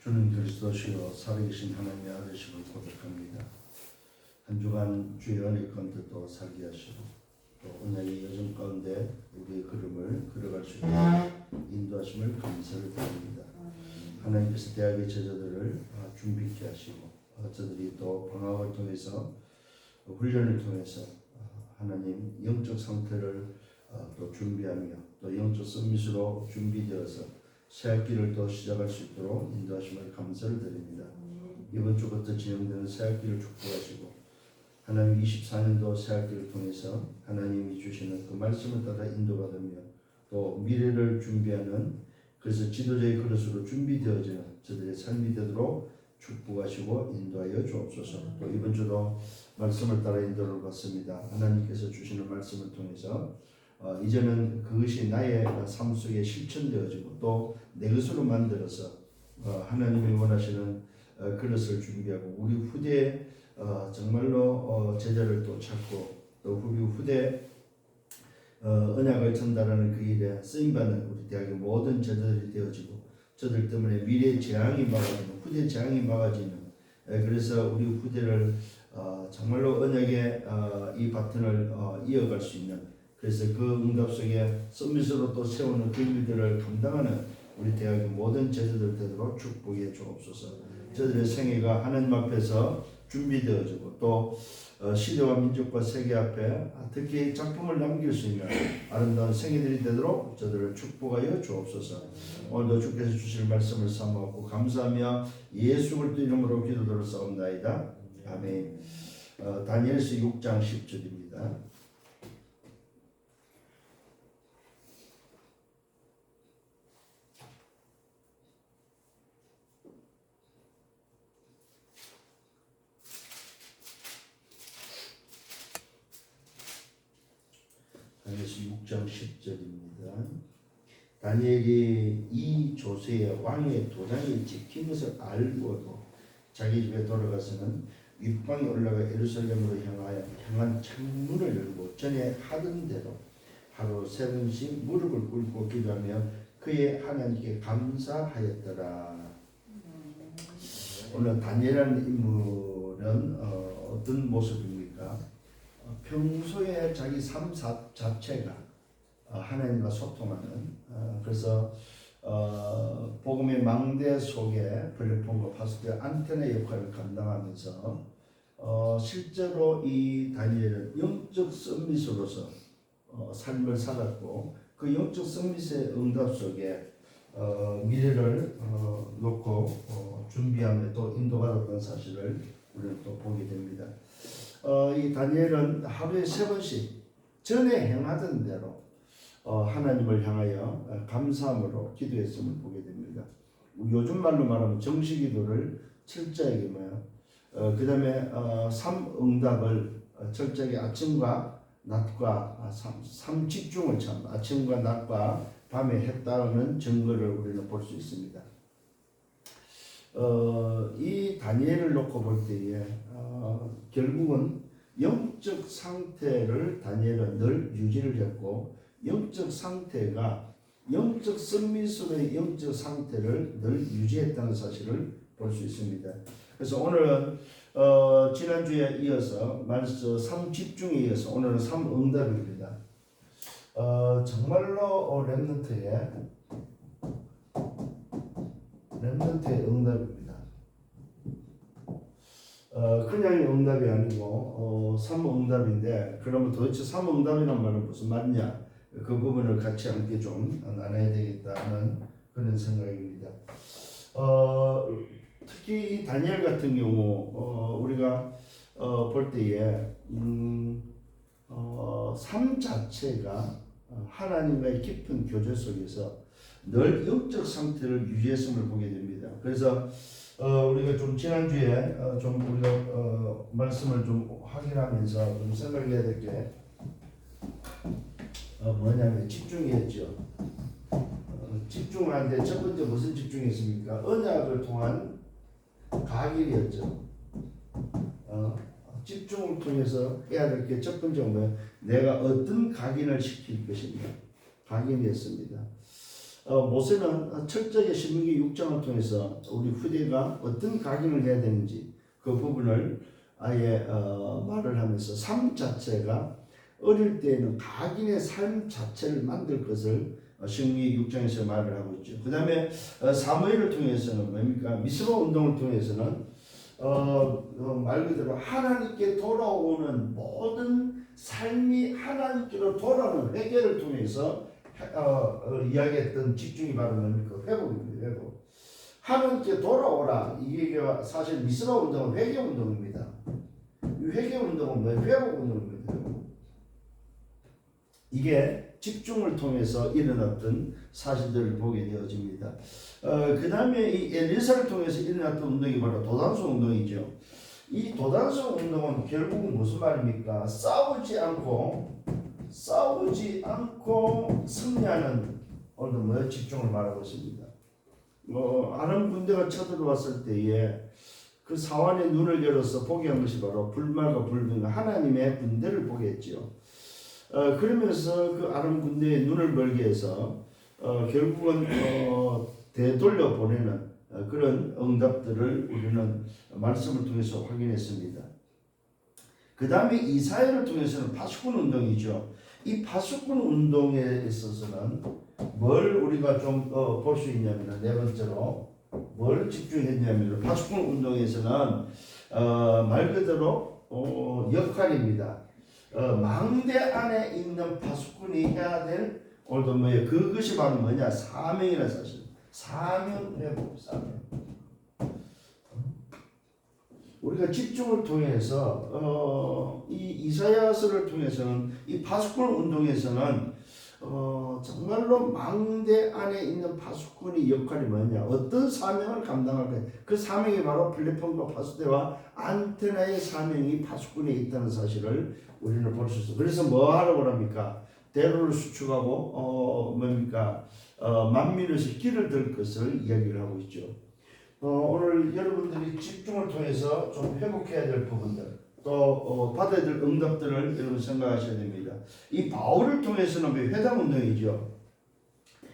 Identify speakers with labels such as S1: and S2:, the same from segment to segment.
S1: 주는 그리스도시요 살아계신 하나님의 아들심을 고백합니다. 한 주간 주의 은혜 가운데 또 살게 하시고 또 언약의 여정 가운데 우리의 걸음을 걸어갈 수 있도록 인도하심을 감사를 드립니다. 하나님께서 대학의 제자들을 준비케 하시고 저들이 또 방학을 통해서 훈련을 통해서 하나님 영적 상태를 또 준비하며 또 영적 서밋으로 준비되어서 새 학기를 또 시작할 수 있도록 인도하심을 감사를 드립니다. 이번 주부터 진행되는 새 학기를 축복하시고 하나님 24년도 새 학기를 통해서 하나님이 주시는 그 말씀을 따라 인도받으며 또 미래를 준비하는 그래서 지도자의 그릇으로 준비되어지는 저들의 삶이 되도록 축복하시고 인도하여 주옵소서. 또 이번 주도 말씀을 따라 인도를 받습니다. 하나님께서 주시는 말씀을 통해서 이제는 그것이 나의 삶 속에 실천되어지고 또 내 것으로 만들어서 하나님이 원하시는 그릇을 준비하고 우리 후대에 정말로 제자를 또 찾고 또 우리 후대 언약을 전달하는 그 일에 쓰임받는 우리 대학의 모든 제자들이 되어지고 저들 때문에 미래의 재앙이 막아지는 후대 재앙이 막아지는 그래서 우리 후대를 정말로 언약의 이 바튼을 이어갈 수 있는 그래서 그 응답 속에 서밋으로 또 세우는 그 일들을 감당하는 우리 대학의 모든 제자들 되도록 축복해 주옵소서. 저들의 생애가 하나님 앞에서 준비되어지고 또 시대와 민족과 세계 앞에 특히 작품을 남길 수 있는 아름다운 생애들이 되도록 저들을 축복하여 주옵소서. 오늘도 주께서 주실 말씀을 삼아오고 감사하며 예수 그리스도 이름으로 기도를 싸움나이다. 아멘. 다니엘서 6장 10절입니다. 다니엘서 6장 10절입니다. 다니엘이 이 조세의 왕의 도장이 찍힌 것을 알고도 자기 집에 돌아가서는 윗방에 올라가 예루살렘으로 향한 창문을 열고 전에 하던 대로 하루 3번씩 무릎을 꿇고 기도하며 그의 하나님께 감사하였더라. 오늘 다니엘이라는 인물은 어떤 모습입니까? 평소에 자기 삶 자체가 하나님과 소통하는 그래서 복음의 망대 속에 플랫폼과 파수대 안테나 역할을 감당하면서 실제로 이 다니엘은 영적 서밋으로서 삶을 살았고 그 영적 서밋의 응답 속에 미래를 놓고 준비하며 또 인도받았던 사실을 우리는 또 보게 됩니다. 이 다니엘은 하루에 3번씩 전에 행하던 대로 하나님을 향하여 감사함으로 기도했음을 보게 됩니다. 요즘 말로 말하면 정식기도를 철저하게 그 다음에 삼응답을 철저하게 아침과 낮과 삼집중을 참 아침과 낮과 밤에 했다는 증거를 우리는 볼 수 있습니다. 이 다니엘을 놓고 볼 때에 결국은 영적 상태를 다니엘은 늘 유지를 했고 영적 상태가 영적 서밋으로의 영적 상태를 늘 유지했다는 사실을 볼 수 있습니다. 그래서 오늘은 지난주에 이어서 말씀 3집중에 이어서 오늘은 3응답입니다. 정말로 렘넌트의 응답입니다. 그냥 응답이 아니고 3응답인데 그러면 도대체 3응답이란 말은 무슨 말이냐 그 부분을 같이 함께 좀 나눠야 되겠다는 그런 생각입니다. 특히 이 다니엘 같은 경우 우리가 볼 때에 삶 자체가 하나님과의 깊은 교제 속에서 늘 영적 상태를 유지했음을 보게 됩니다. 그래서 우리가 좀 지난주에 좀 우리가 말씀을 좀 확인하면서 좀 생각해야 될 게 뭐냐면 집중이었죠. 집중을 하는데 첫 번째 무슨 집중이었습니까? 언약을 통한 각일이었죠. 집중을 통해서 해야 될 게 첫 번째 뭐예요? 내가 어떤 각인을 시킬 것인가? 각인이었습니다. 모세는 철저하게 신명기 6장을 통해서 우리 후대가 어떤 각인을 해야 되는지 그 부분을 아예 말을 하면서 삶 자체가 어릴 때에는 각인의 삶 자체를 만들 것을 신명기 6장에서 말을 하고 있죠. 그 다음에 사무엘을 통해서는 뭡니까? 미스바 운동을 통해서는 말 그대로 하나님께 돌아오는 모든 삶이 하나님께로 돌아오는 회개를 통해서 이야기했던 집중이 바로 뭡니까? 회복입니다. 회복. 하나님께 돌아오라. 이게 사실 미스바 운동은 회개 운동입니다. 이 회개 운동은 뭐 회복 운동입니다. 이게 집중을 통해서 일어났던 사실들을 보게 되어집니다. 그 다음에 이 엘리사를 통해서 일어났던 운동이 바로 도단수 운동이죠. 이 도단수 운동은 결국은 무슨 말입니까? 싸우지 않고 승리하는 오늘 집중을 말하고 있습니다. 아람 군대가 쳐들어왔을 때에 그 사환의 눈을 열어서 보게 한 것이 바로 불말과 불병 하나님의 군대를 보게 했죠. 그러면서 그 아람 군대의 눈을 멀게 해서 결국은 되돌려 보내는 그런 응답들을 우리는 말씀을 통해서 확인했습니다. 그 다음에 이사야를 통해서는 파수꾼 운동이죠. 이 파수꾼 운동에 있어서는 뭘 우리가 좀 볼 수 있냐면 네 번째로 뭘 집중했냐면 파수꾼 운동에서는 말 그대로 역할입니다. 망대 안에 있는 파수꾼이 해야 될 오늘도 뭐예요? 그것이 바로 뭐냐? 사명이라는 사실. 사명 회복, 사명. 우리가 집중을 통해서 이 이사야서를 통해서는 이 파수꾼 운동에서는 정말로 망대 안에 있는 파수꾼의 역할이 뭐냐? 어떤 사명을 감당할까? 그 사명이 바로 플랫폼과 파수대와 안테나의 사명이 파수꾼에 있다는 사실을 우리는 볼 수 있어. 그래서 뭐 하라고 합니까? 대로를 수축하고 뭡니까? 만민에서 길을 들 것을 이야기를 하고 있죠. 오늘 여러분들이 집중을 통해서 좀 회복해야 될 부분들 또 받아야 될 응답들을 여러분 생각하셔야 됩니다. 이 바울을 통해서는 회당 운동이죠.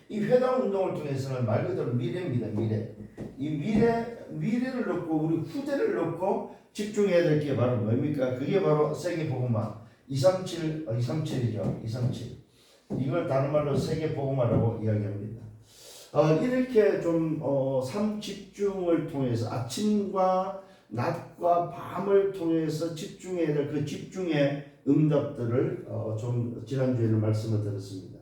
S1: 이 회당 운동을 통해서는 말 그대로 미래입니다. 미래. 이 미래를 놓고 우리 후대를 놓고 집중해야 될 게 바로 뭡니까? 그게 바로 세계복음화 237이죠. 237. 이걸 다른 말로 세계복음화라고 이야기합니다. 이렇게 좀 삶 집중을 통해서 아침과 낮과 밤을 통해서 집중해야 될 그 집중의 응답들을 좀 지난주에는 말씀을 드렸습니다.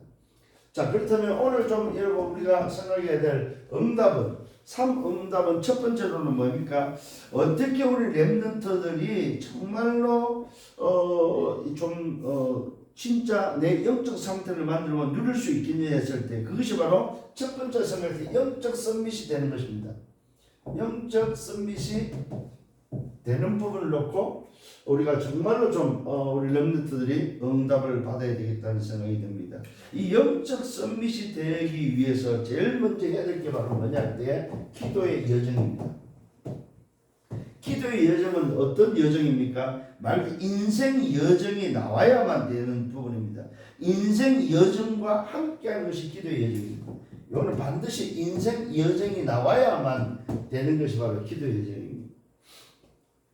S1: 자, 그렇다면 오늘 좀 여러분 우리가 생각해야 될 응답은 응답은 첫 번째로는 뭡니까? 어떻게 우리 렘넌트들이 정말로 진짜 내 영적 상태를 만들고 누릴 수 있겠냐 했을 때 그것이 바로 첫 번째 생각할 때 영적 서밋이 되는 것입니다. 영적 서밋이 되는 부분을 놓고 우리가 정말로 좀 우리 렘넌트들이 응답을 받아야 되겠다는 생각이 듭니다. 이 영적 서밋이 되기 위해서 제일 먼저 해야 될 게 바로 뭐냐 할 때 기도의 여정입니다. 기도의 여정은 어떤 여정입니까? 말 그대로 인생 여정이 나와야만 되는 부분입니다. 인생 여정과 함께하는 것이 기도의 여정입니다. 이거는 반드시 인생 여정이 나와야만 되는 것이 바로 기도의 여정입니다.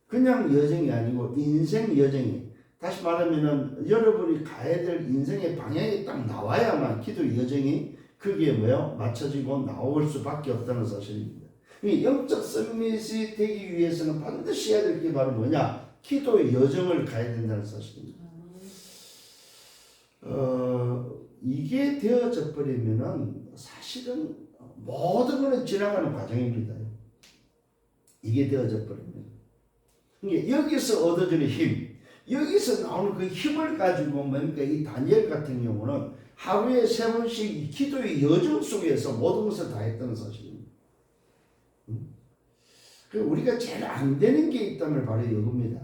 S1: 그냥 여정이 아니고 인생 여정이, 다시 말하면은 여러분이 가야 될 인생의 방향이 딱 나와야만 기도의 여정이 거기에 맞춰지고 나올 수밖에 없다는 사실입니다. 영적 서밋이 되기 위해서는 반드시 해야 될 게 바로 뭐냐? 기도의 여정을 가야 된다는 사실입니다. 이게 되어져 버리면은 사실은 모든 것은 지나가는 과정입니다. 이게 되어져 버리면. 그러니까 여기서 얻어지는 힘, 여기서 나오는 그 힘을 가지고 뭡니까? 이 다니엘 같은 경우는 하루에 3번씩 기도의 여정 속에서 모든 것을 다 했다는 사실입니다. 우리가 제일 안 되는 게 있다면 바로 이겁니다.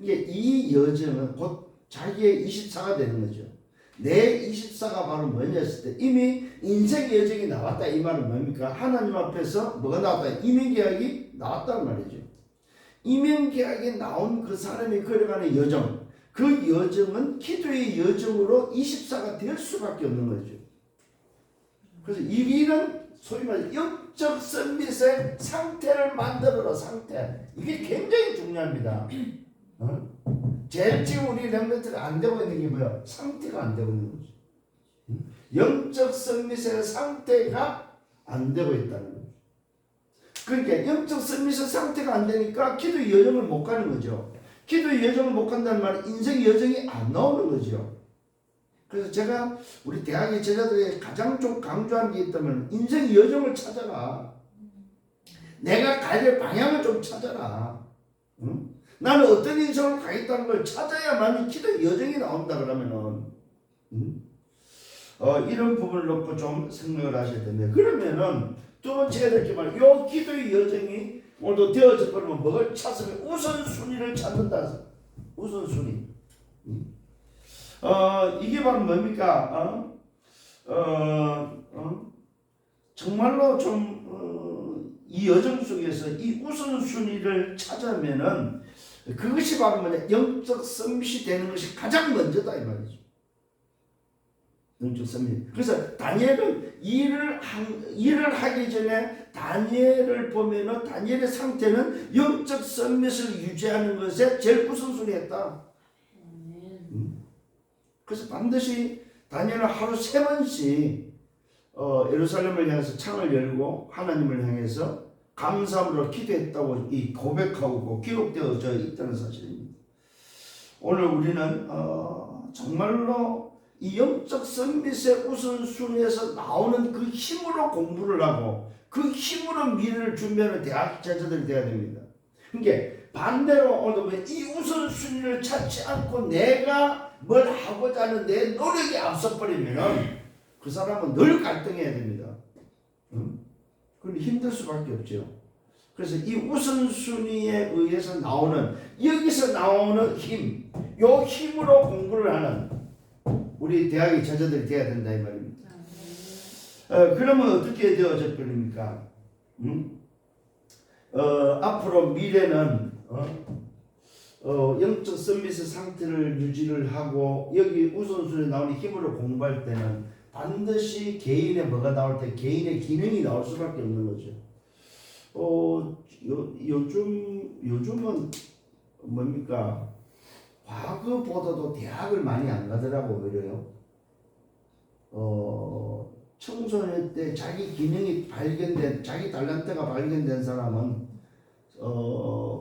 S1: 이 여정은 곧 자기의 24가 되는 거죠. 내 24가 바로 뭐냐 했을 때 이미 인생 여정이 나왔다. 이 말은 뭡니까? 하나님 앞에서 뭐가 나왔다? 이민계약이 나왔다는 말이죠. 이민계약이 나온 그 사람이 걸어가는 여정, 그 여정은 기도의 여정으로 24가 될 수밖에 없는 거죠. 그래서 이런 소위 말해 영적 서밋의 상태를 만들어라. 상태. 이게 굉장히 중요합니다. 제일 지금 우리 렘넌트가 안 되고 있는 게 뭐야? 상태가 안 되고 있는 거죠. 영적 서밋의 상태가 안 되고 있다는 거죠. 그러니까 영적 서밋의 상태가 안 되니까 기도의 여정을 못 가는 거죠. 기도의 여정을 못 간다는 말은 인생의 여정이 안 나오는 거죠. 그래서 제가 우리 대학의 제자들에게 가장 좀 강조한 게 있다면 인생의 여정을 찾아라. 내가 가야 될 방향을 좀 찾아라. 응? 나는 어떤 인생을 가겠다는 걸 찾아야만 기도의 여정이 나온다 그러면은 이런 부분을 놓고 좀 생각을 하셔야 됩니다. 그러면은 두 번째가 이렇게 말해요. 요 기도의 여정이 오늘도 되어질 거면 뭘 찾으면 우선순위를 찾는다. 우선순위. 이게 바로 뭡니까? 정말로 좀 이 여정 속에서 이 우선순위를 찾으면은 그것이 바로 뭐냐? 영적 서밋이 되는 것이 가장 먼저다 이 말이죠. 영적 서밋. 그래서 다니엘은 일을 하기 전에 다니엘을 보면은 다니엘의 상태는 영적 서밋을 유지하는 것에 제일 우선순위였다. 그래서 반드시 다니엘은 하루 3번씩 예루살렘을 향해서 창을 열고 하나님을 향해서 감사함으로 기도했다고 이 고백하고 기록되어져 있다는 사실입니다. 오늘 우리는 정말로 이 영적 서밋의 우선순위에서 나오는 그 힘으로 공부를 하고 그 힘으로 미래를 준비하는 대학 제자들이 되어야 됩니다. 그러니까 반대로 오늘 이 우선순위를 찾지 않고 내가 뭘 하고자 하는 내 노력이 앞서버리면 그 사람은 늘 갈등해야 됩니다. 그럼 힘들 수밖에 없죠. 그래서 이 우선순위에 의해서 나오는 여기서 나오는 힘, 요 힘으로 공부를 하는 우리 대학의 제자들이 되어야 된다 이 말입니다. 그러면 어떻게 되어질 겁니까? 앞으로 미래는 영적 서밋의 상태를 유지를 하고 여기 우선순위에 나오는 힘으로 공부할 때는 반드시 개인의 뭐가 나올 때 개인의 기능이 나올 수밖에 없는 거죠. 요즘은 뭡니까? 과거보다도 대학을 많이 안 가더라고 오히려요. 청소년 때 자기 기능이 발견된 자기 탤런트가 발견된 사람은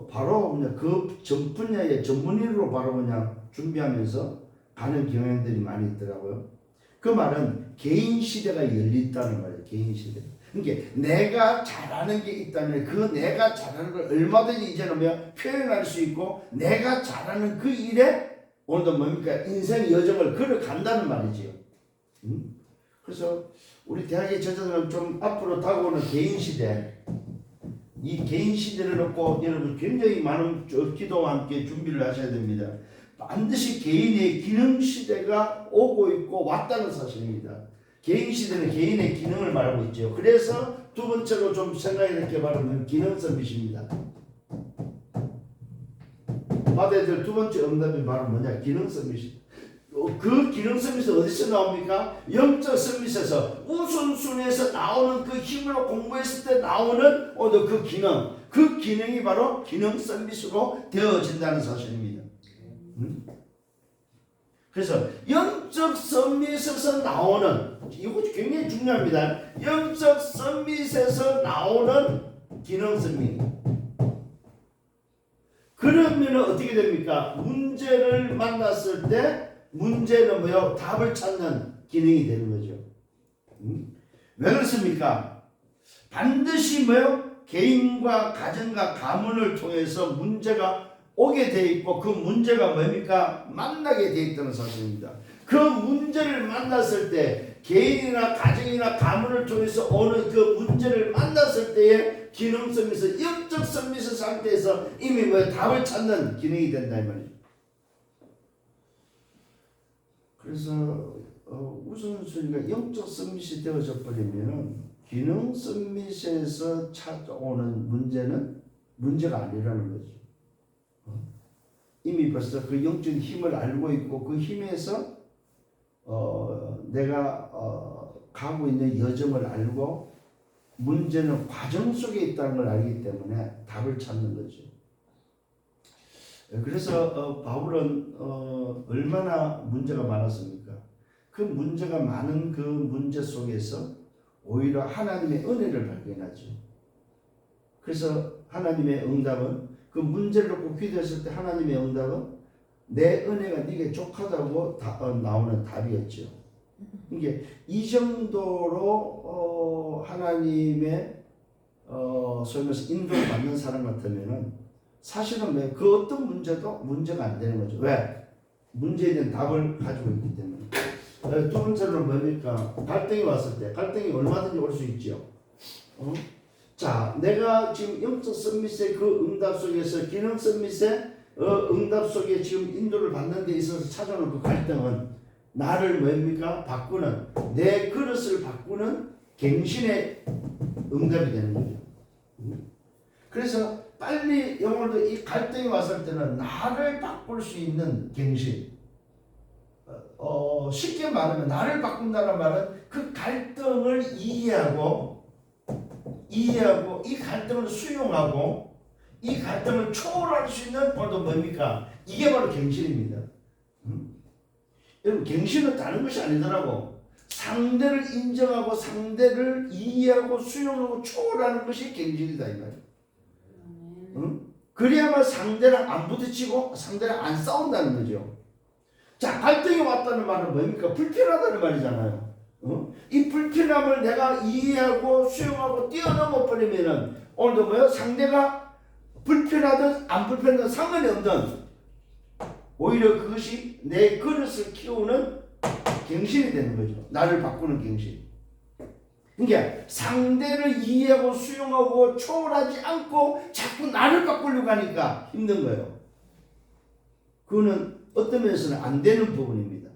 S1: 바로 그냥 그 전 분야의 전문의로 바로 그냥 준비하면서 가는 경향들이 많이 있더라고요. 그 말은 개인 시대가 열린다는 말이에요. 개인 시대. 그러니까 내가 잘하는 게 있다면 그 내가 잘하는 걸 얼마든지 이제는 뭐 표현할 수 있고 내가 잘하는 그 일에 오늘도 뭡니까 인생 여정을 걸어간다는 말이지요. 그래서 우리 대학의 제자들은 좀 앞으로 다가오는 개인 시대, 이 개인 시대를 놓고 여러분 굉장히 많은 기도와 함께 준비를 하셔야 됩니다. 반드시 개인의 기능 시대가 오고 있고 왔다는 사실입니다. 개인 시대는 개인의 기능을 말하고 있죠. 그래서 두 번째로 좀 생각해 이렇게 말하면 기능 서밋입니다. 받아야 될 두 번째 응답이 바로 뭐냐? 기능 서밋입니다. 그 기능 서밋은 어디서 나옵니까? 영적 서밋에서 우선순위에서 나오는 그 힘으로 공부했을 때 나오는 그 기능이 바로 기능 서밋으로 되어진다는 사실입니다. 그래서 영적 서밋에서 나오는 이거 굉장히 중요합니다. 영적 서밋에서 나오는 기능 서밋. 그러면 어떻게 됩니까? 문제를 만났을 때 문제는 뭐요? 답을 찾는 기능이 되는 거죠. 왜 그렇습니까? 반드시 뭐요? 개인과 가정과 가문을 통해서 문제가 오게 돼 있고 그 문제가 뭡니까? 만나게 돼 있다는 사실입니다. 그 문제를 만났을 때 개인이나 가정이나 가문을 통해서 오는 그 문제를 만났을 때의 기능성에서 영적 서밋의 상태에서 이미 뭐 답을 찾는 기능이 된다 이 말이죠. 그래서 우선순위가 영적 서밋이 되어져 버리면은 기능 서밋에서 찾아오는 문제는 문제가 아니라는 거죠. 이미 벌써 그 영적인 힘을 알고 있고 그 힘에서 내가 가고 있는 여정을 알고 문제는 과정 속에 있다는 걸 알기 때문에 답을 찾는 거죠. 그래서 바울은 얼마나 문제가 많았습니까? 그 문제가 많은 그 문제 속에서 오히려 하나님의 은혜를 발견하죠. 그래서 하나님의 응답은 그 문제를 놓고 기도했을 때 하나님의 응답은 내 은혜가 네게 족하다고 나오는 답이었죠. 이게 이 정도로 하나님의 소위 말해서 인도를 받는 사람 같으면은 사실은 그 어떤 문제도 문제가 안 되는 거죠. 왜? 문제에 대한 답을 가지고 있기 때문에. 두 번째로는 뭡니까? 갈등이 왔을 때 갈등이 얼마든지 올 수 있죠. 자, 내가 지금 영적 서밋의 그 응답 속에서 기능 서밋의 응답 속에 지금 인도를 받는 데 있어서 찾아오는 그 갈등은 나를 뭡니까? 바꾸는 내 그릇을 바꾸는 갱신의 응답이 되는 거죠. 그래서 빨리 영어로도 이 갈등이 왔을 때는 나를 바꿀 수 있는 갱신. 쉽게 말하면 나를 바꾼다는 말은 그 갈등을 이해하고 이 갈등을 수용하고 이 갈등을 초월할 수 있는 바로 뭡니까? 이게 바로 갱신입니다. 여러분 갱신은 다른 것이 아니더라고. 상대를 인정하고 상대를 이해하고 수용하고 초월하는 것이 갱신이다 이 말이야. 그래야만 상대랑 안 부딪히고 상대랑 안 싸운다는 거죠. 자, 갈등이 왔다는 말은 뭡니까? 불편하다는 말이잖아요. 이 불편함을 내가 이해하고 수용하고 뛰어넘어 버리면은 오늘도 뭐요? 상대가 불편하든 안 불편하든 상관이 없는 오히려 그것이 내 그릇을 키우는 갱신이 되는 거죠. 나를 바꾸는 갱신. 그러니까 상대를 이해하고 수용하고 초월하지 않고 자꾸 나를 바꾸려고 하니까 힘든 거예요. 그거는 어떤 면에서는 안 되는 부분입니다.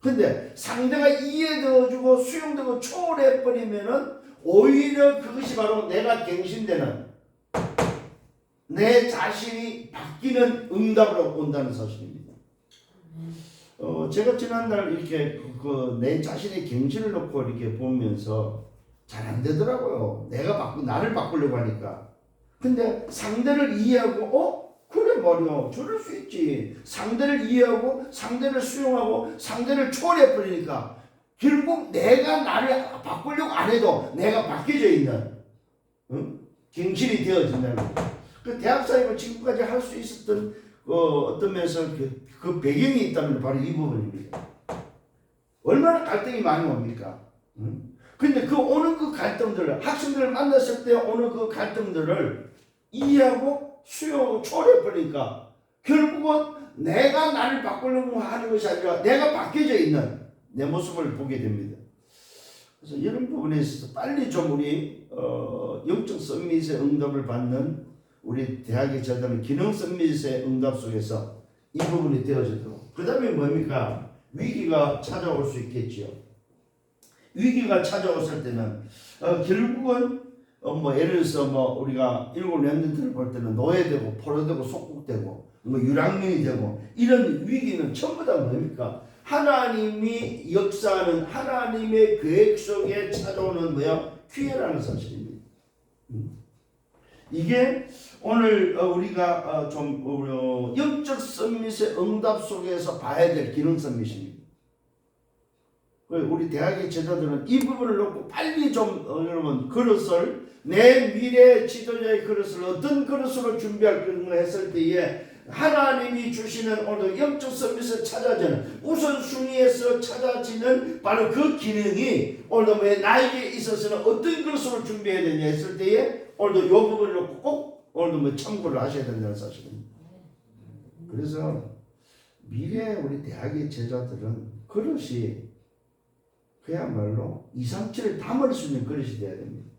S1: 근데 상대가 이해되어주고 수용되고 초월해버리면은 오히려 그것이 바로 내가 갱신되는 내 자신이 바뀌는 응답으로 온다는 사실입니다. 제가 지난날 이렇게 내 자신의 갱신을 놓고 이렇게 보면서 잘 안 되더라고요. 나를 바꾸려고 하니까. 근데 상대를 이해하고 그래 말이야. 저럴 수 있지. 상대를 이해하고 상대를 수용하고 상대를 초월해버리니까 결국 내가 나를 바꾸려고 안 해도 내가 바뀌어져 있는 갱신이 되어진다는 거예요. 그 대학 사역을 지금까지 할 수 있었던 어떤 면에서 그 배경이 있다면 바로 이 부분입니다. 얼마나 갈등이 많이 옵니까? 근데 그 오는 그 갈등들을 학생들을 만났을 때 오는 그 갈등들을 이해하고 수용하고 초월해버리니까 결국은 내가 나를 바꾸려고 하는 것이 아니라 내가 바뀌어져 있는 내 모습을 보게 됩니다. 그래서 이런 부분에 있어서 빨리 좀 우리 영적 서밋의 응답을 받는 우리 대학의 제자는 기능 서밋의 응답 속에서 이 부분이 되어지도록. 그 다음에 뭡니까? 위기가 찾아올 수 있겠지요. 위기가 찾아왔을 때는 결국은 예를 들어서 우리가 일곱 렘넌트를 볼 때는 노예되고 포로되고 속국되고 유랑민이 되고 이런 위기는 전부 다 뭡니까? 하나님이 역사하는 하나님의 계획 속에 찾아오는 기회라는 사실입니다. 이게 오늘 우리가 좀 영적 서밋의 응답 속에서 봐야 될 기능 서밋입니다. 우리 대학의 제자들은 이 부분을 놓고 빨리 좀 여러분 그릇을 내 미래 지도자의 그릇을 어떤 그릇으로 준비할 것인가 했을 때에 하나님이 주시는 오늘 영적 서밋을 찾아지는 우선순위에서 찾아지는 바로 그 기능이 오늘 나에게 있어서는 어떤 그릇으로 준비해야 되냐 했을 때에 오늘도 이 부분을 놓고 꼭 오늘도 참고를 하셔야 된다는 사실입니다. 그래서 미래 우리 대학의 제자들은 그릇이 그야말로 2, 3, 7을 담을 수 있는 그릇이 돼야 됩니다.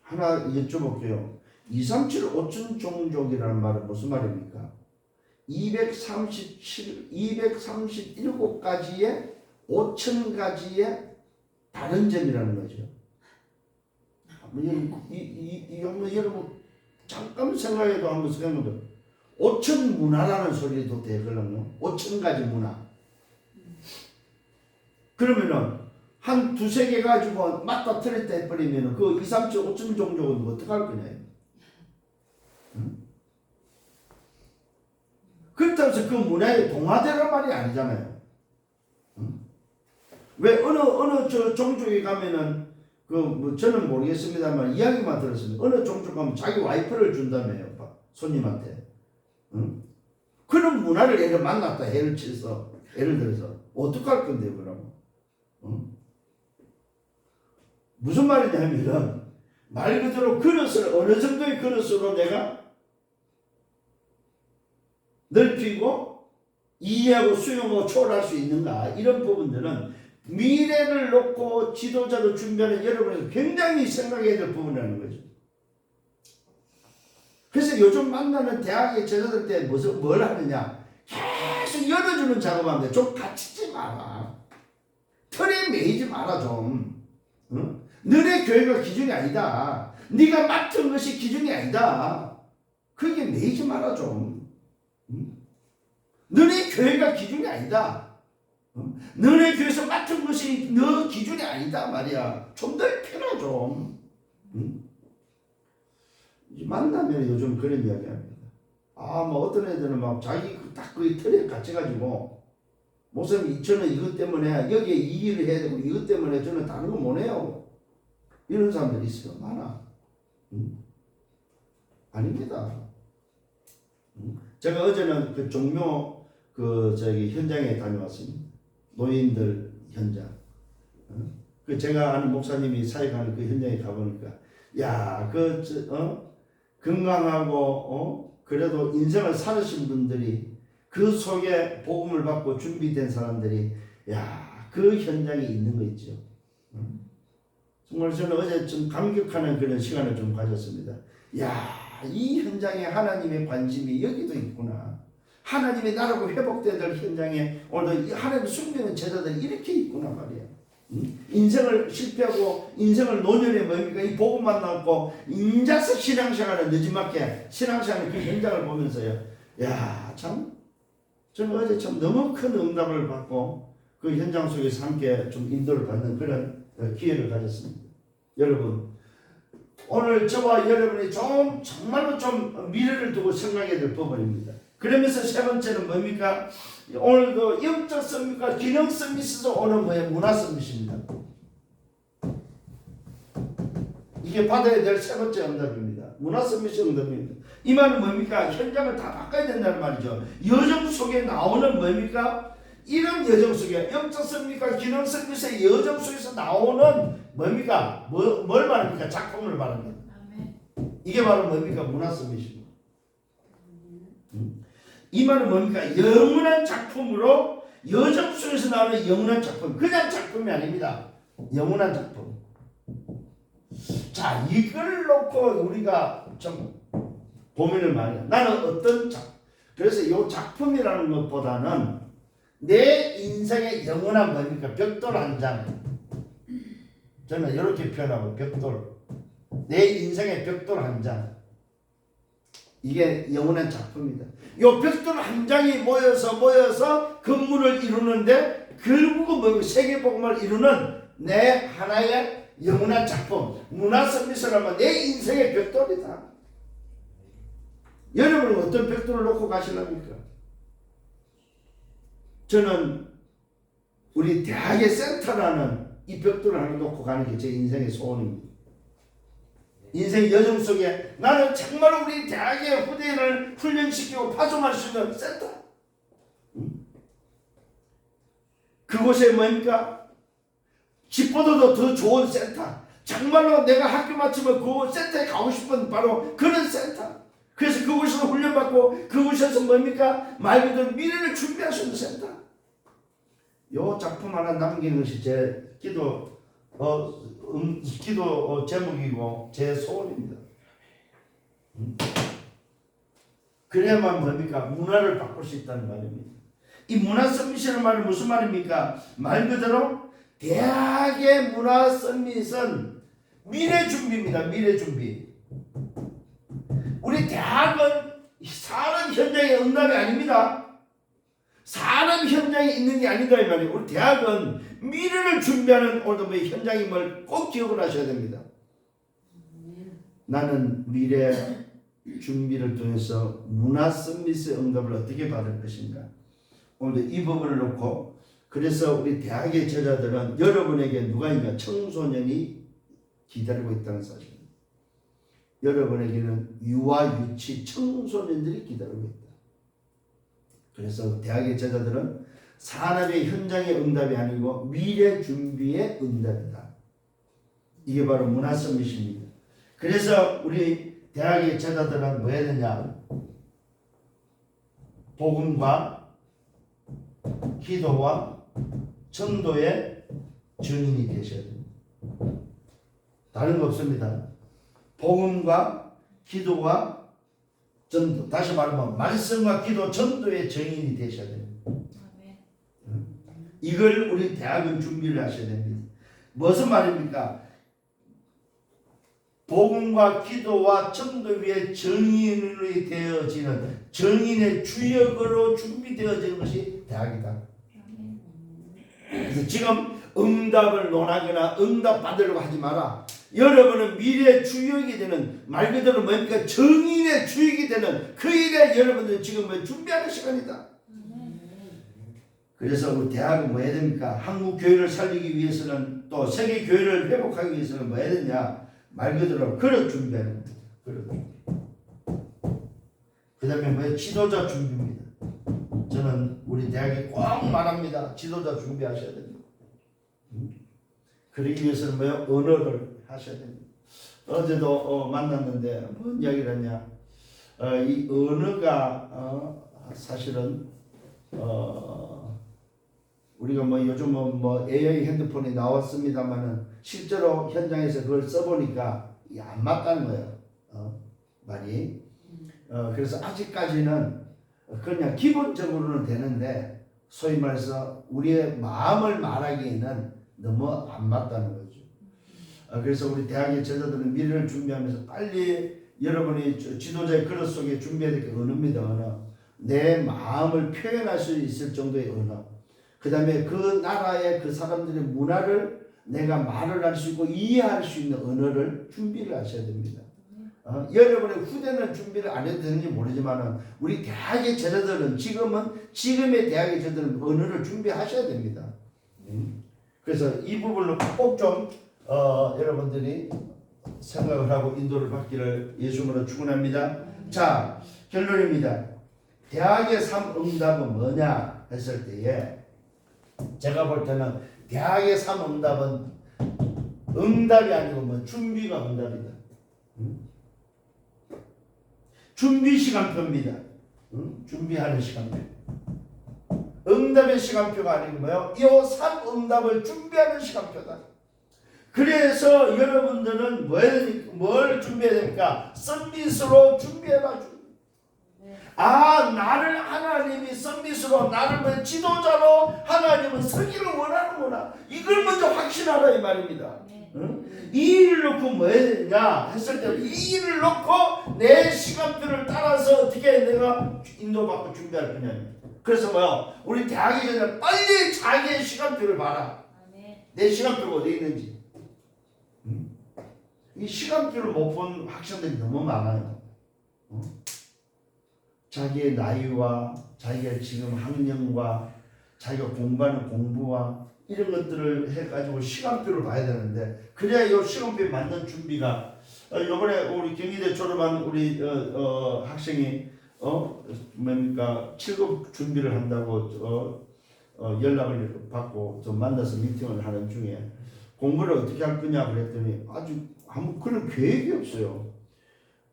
S1: 하나 여쭤볼게요. 2, 3, 7, 5천 종족이라는 말은 무슨 말입니까? 237가지의 5천 가지의 다른 점이라는 거죠. 여러분 잠깐 생각해도 한번 생각해도 5천 문화라는 소리도 되거든요. 5천 가지 문화. 그러면은 한 두세 개 가지고 맞다 틀렸다 해버리면은 그 2, 3천, 5천 종족은 어떡할 거냐. 응? 그렇다고 해서 그 문화에 동화되란 말이 아니잖아요. 응? 왜 어느 저 종족에 가면은 뭐 저는 모르겠습니다만 이야기만 들었습니다. 어느 종족 가면 자기 와이프를 준다며요. 손님한테. 응? 그런 문화를 예를 만났다 예를 들어서 어떡할 건데 그러면. 응? 무슨 말이냐면 말 그대로 그릇을 어느 정도의 그릇으로 내가 넓히고 이해하고 수용하고 초월할 수 있는가 이런 부분들은 미래를 놓고 지도자로 준비하는 여러분에서 굉장히 생각해야 될 부분이라는 거죠. 그래서 요즘 만나는 대학의 제자들 때 뭘 하느냐 계속 열어주는 작업하는데 좀 갇히지 마라. 틀에 매이지 마라 좀. 응? 너네 교회가 기준이 아니다. 네가 맡은 것이 기준이 아니다. 그게 매이지 마라 좀. 응? 너네 교회가 기준이 아니다. 응? 너네 교회에서 맡은 것이 너 기준이 아니다 말이야. 좀 넓혀라 좀. 응? 만나면 요즘 그런 이야기 합니다. 뭐 어떤 애들은 막 자기 딱 그 틀에 갇혀가지고 목사님 저는 이것 때문에 여기에 이 일을 해야 되고 이것 때문에 저는 다른 거 못 해요. 이런 사람들이 있어요. 많아. 아닙니다. 제가 어제는 그 종묘 현장에 다녀왔습니다. 노인들 현장. 그 제가 아는 목사님이 사역하는 그 현장에 가보니까 건강하고 그래도 인생을 살으신 분들이 그 속에 복음을 받고 준비된 사람들이 그 현장에 있는 거 있죠. 정말 저는 어제 좀 감격하는 그런 시간을 좀 가졌습니다. 이 현장에 하나님의 관심이 여기도 있구나. 하나님의 나라가 회복돼야 될 현장에 오늘도 하나님 숨기는 제자들이 이렇게 있구나 말이야. 인생을 실패하고 인생을 노년에 뭡니까? 이 복음만 나왔고 인자서 신앙생활을 늦지막게 신앙생활의 그 현장을 보면서요. 참 저는 어제 참 너무 큰 응답을 받고 그 현장 속에서 함께 좀 인도를 받는 그런 기회를 가졌습니다. 여러분 오늘 저와 여러분이 정말로 좀 미래를 두고 생각해야 될 부분입니다. 그러면서 세 번째는 뭡니까? 오늘 그 영적 서밋과 기능 서밋에서 오는 뭐예요? 문화 서밋입니다. 이게 받아야 될 세 번째 응답입니다. 문화 서밋의 응답입니다. 이 말은 뭡니까? 현장을 다 바꿔야 된다는 말이죠. 여정 속에 나오는 뭡니까? 이런 여정 속에 영적 서밋과 기능 서밋의 여정 속에서 나오는 뭡니까? 뭘 말합니까? 작품을 말합니다. 이게 바로 뭡니까? 문화 서밋입니다. 이 말은 뭡니까? 영원한 작품으로 여정 속에서 나오는 영원한 작품. 그냥 작품이 아닙니다. 영원한 작품. 자, 이걸 놓고 우리가 좀 고민을 많이 해요. 나는 그래서 이 작품이라는 것보다는 내 인생의 영원한 뭡니까? 벽돌 한 장. 저는 이렇게 표현하고 벽돌. 내 인생의 벽돌 한 장. 이게 영원한 작품이다. 이 벽돌 한 장이 모여서 건물을 이루는데 결국은 세계복음을 이루는 내 하나의 영원한 작품. 문화 서밋이라면 내 인생의 벽돌이다. 여러분은 어떤 벽돌을 놓고 가시랍니까? 저는 우리 대학의 센터라는 이 벽돌을 하나 놓고 가는 게 제 인생의 소원입니다. 인생 여정 속에 나는 정말 우리 대학의 후대인을 훈련시키고 파송할 수 있는 센터. 그곳에 뭡니까? 집보다도 더 좋은 센터. 정말로 내가 학교 마치면 그 센터에 가고 싶은 바로 그런 센터. 그래서 그곳에서 훈련받고 그곳에서 뭡니까? 말 그대로 미래를 준비할 수 있는 센터. 요 작품 하나 남기는 것이 제 기도 제목이고 제 소원입니다. 그래야만 뭡니까? 문화를 바꿀 수 있다는 말입니다. 이 문화 서밋이라는 말은 무슨 말입니까? 말 그대로 대학의 문화 서밋은 미래 준비입니다. 미래 준비. 우리 대학은 사는 현장의 응답이 아닙니다. 산업 현장에 있는 게 아니다 이 말이에요. 우리 대학은 미래를 준비하는 오늘도 뭐 현장임을 꼭 기억을 하셔야 됩니다. 나는 미래 준비를 통해서 문화 서비스 응답을 어떻게 받을 것인가. 오늘도 이 부분을 놓고 그래서 우리 대학의 제자들은 여러분에게 누가 있냐? 청소년이 기다리고 있다는 사실입니다. 여러분에게는 유아 유치 청소년들이 기다리고 있다. 그래서 대학의 제자들은 산업의 현장의 응답이 아니고 미래 준비의 응답이다. 이게 바로 문화 서밋입니다. 그래서 우리 대학의 제자들은 뭐 해야 되냐? 복음과 기도와 전도의 증인이 되셔야 됩니다. 다른 거 없습니다. 복음과 기도와 전도, 다시 말하면 말씀과 기도, 전도의 증인이 되셔야 됩니다. 이걸 우리 대학은 준비를 하셔야 됩니다. 무슨 말입니까? 복음과 기도와 전도 위에 증인이 되어지는 증인의 주역으로 준비되어지는 것이 대학이다. 그래서 지금 응답을 논하거나 응답 받으려고 하지 마라. 여러분은 미래의 주역이 되는, 말 그대로 뭡니까? 증인의 주역이 되는 그 일에 여러분들 지금 준비하는 시간이다. 그래서 우리 대학은 뭐 해야 됩니까? 한국 교회를 살리기 위해서는, 또 세계 교회를 회복하기 위해서는 뭐 해야 되냐? 말 그대로 그릇 준비하는 거예요. 그 다음에 뭐예요? 지도자 준비입니다. 저는 우리 대학에 꼭 말합니다. 지도자 준비하셔야 됩니다. 그러기 위해서는 뭐예요? 언어를 하셔야 됩니다. 어제도 만났는데 뭔 이야기를 했냐? 이 언어가 사실은 우리가 뭐 요즘 뭐 AI 핸드폰이 나왔습니다만은 실제로 현장에서 그걸 써보니까 안 맞다는 거예요. 말이. 그래서 아직까지는 그냥 기본적으로는 되는데 소위 말해서 우리의 마음을 말하기에는 너무 안 맞다는 거죠. 그래서 우리 대학의 제자들은 미래를 준비하면서 빨리 여러분이 지도자의 그릇 속에 준비해야 될 게 언어입니다. 언어. 내 마음을 표현할 수 있을 정도의 언어. 그 다음에 그 나라의 그 사람들의 문화를 내가 말을 할 수 있고 이해할 수 있는 언어를 준비를 하셔야 됩니다. 여러분의 후대는 준비를 안 해도 되는지 모르지만 우리 대학의 제자들은 지금의 대학의 제자들은 언어를 준비하셔야 됩니다. 그래서 이 부분을 꼭 좀 여러분들이 생각을 하고 인도를 받기를 예수님으로 축원합니다. 자, 결론입니다. 대학의 삶 응답은 뭐냐 했을 때에 제가 볼 때는 대학의 삶 응답은 응답이 아니고 뭐 준비가 응답이다. 준비 시간표입니다. 준비하는 시간표. 응답의 시간표가 아니고 뭐요? 이 삶 응답을 준비하는 시간표다. 그래서 여러분들은 뭘 준비해야 됩니까? 서밋으로 준비해봐. 나를 하나님이 서밋으로, 나를 지도자로 하나님은 서기를 원하는구나. 이걸 먼저 확신하라 이 말입니다. 이 일을 놓고 뭐 해야 되냐 했을 때 이 일을 놓고 내 시간표를 따라서 어떻게 내가 인도받고 준비할 거냐. 그래서 뭐야? 우리 대학에 전에 빨리 자기의 시간표를 봐라. 내 시간표가 어디 있는지. 이 시간표를 못 본 학생들이 너무 많아요. 자기의 나이와 자기가 지금 학년과 자기가 공부하는 공부와 이런 것들을 해가지고 시간표를 봐야 되는데, 그래야 이 시간표에 맞는 준비가. 이번에 우리 경희대 졸업한 우리 학생이 뭡니까 7급 준비를 한다고 연락을 받고 좀 만나서 미팅을 하는 중에 공부를 어떻게 할 거냐 그랬더니 아주 아무 그런 계획이 없어요.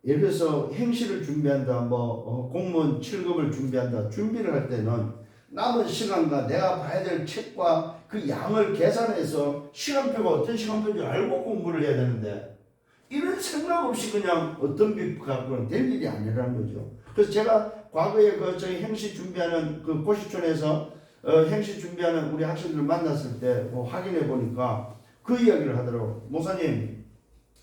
S1: 예를 들어서 행시를 준비한다, 공무원 7급을 준비한다. 준비를 할 때는 남은 시간과 내가 봐야 될 책과 그 양을 계산해서 시간표가 어떤 시간표인지 알고 공부를 해야 되는데 이런 생각 없이 그냥 어떤 비 갖고는 될 일이 아니라는 거죠. 그래서 제가 과거에 저희 행시 준비하는 그 고시촌에서 행시 준비하는 우리 학생들을 만났을 때 확인해 보니까 그 이야기를 하더라고요. 목사님,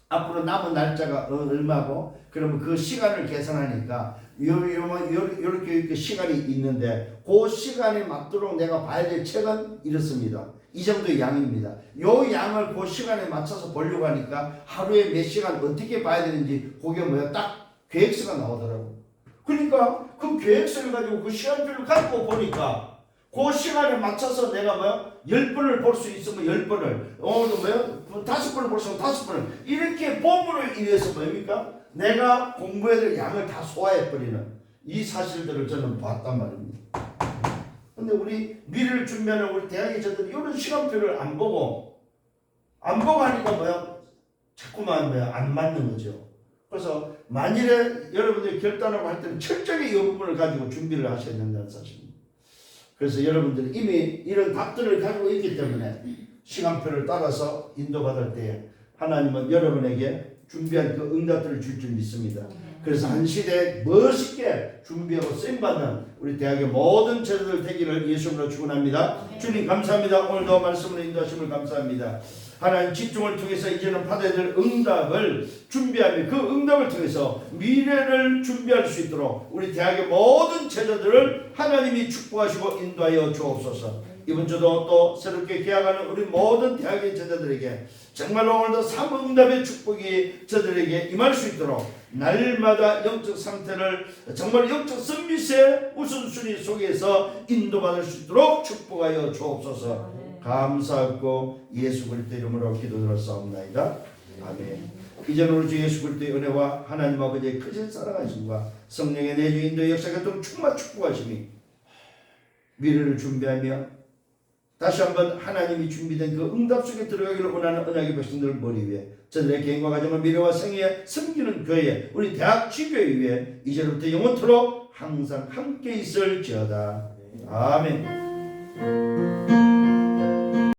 S1: 앞으로 남은 날짜가 얼마고 그러면 그 시간을 계산하니까 이렇게 시간이 있는데 그 시간에 맞도록 내가 봐야 될 책은 이렇습니다. 이 정도의 양입니다. 요 양을 그 시간에 맞춰서 보려고 하니까 하루에 몇 시간 어떻게 봐야 되는지 그게 뭐야? 딱 계획서가 나오더라고. 그러니까 그 계획서를 가지고 그 시간표를 갖고 보니까 그 시간에 맞춰서 내가 뭐야? 10번을 볼 수 있으면 10번을, 오늘도 뭐야? 5번을 볼 수 있으면 5번을, 이렇게 봄으로 인해서 뭡니까? 내가 공부해야 될 양을 다 소화해버리는 이 사실들을 저는 봤단 말입니다. 근데 우리 미래를 준비하는 우리 대학의 저들이 이런 시간표를 안 보고 하니까 뭐야? 자꾸만 뭐야? 안 맞는 거죠. 그래서 만일에 여러분들이 결단하고 할 때는 철저히 이 부분을 가지고 준비를 하셔야 된다는 사실입니다. 그래서 여러분들이 이미 이런 답들을 가지고 있기 때문에 시간표를 따라서 인도받을 때 하나님은 여러분에게 준비한 그 응답들을 줄 줄 믿습니다. 그래서 한 시대에 멋있게 준비하고 쓰임받는 우리 대학의 모든 제자들 되기를 예수님으로 축원합니다. 주님 감사합니다. 오늘도 말씀으로 인도하심을 감사합니다. 하나님 집중을 통해서 이제는 받아야 될 응답을 준비하며 그 응답을 통해서 미래를 준비할 수 있도록 우리 대학의 모든 제자들을 하나님이 축복하시고 인도하여 주옵소서. 이번 주도 또 새롭게 개학하는 우리 모든 대학의 제자들에게 정말로 오늘도 삼응답의 축복이 저들에게 임할 수 있도록 날마다 영적 상태를 정말 영적 선미의 우선순위 속에서 인도받을 수 있도록 축복하여 주옵소서. 감사하고 예수 그리스도 이름으로 기도드렸사옵나이다. 아멘. 이제는 우리 주 예수 그리스도의 은혜와 하나님 아버지의 크신 사랑하심과 성령의 내주 인도 역사가 좀 충만 축복하심이 미래를 준비하며 다시 한번 하나님이 준비된 그 응답 속에 들어가기를 원하는 언약의 백성들을 머리 위에 저들의 개인과 가정을 미래와 생애에 섬기는 교회 우리 대학 지교회 위에 이제부터 영원토록 항상 함께 있을지어다. 아멘.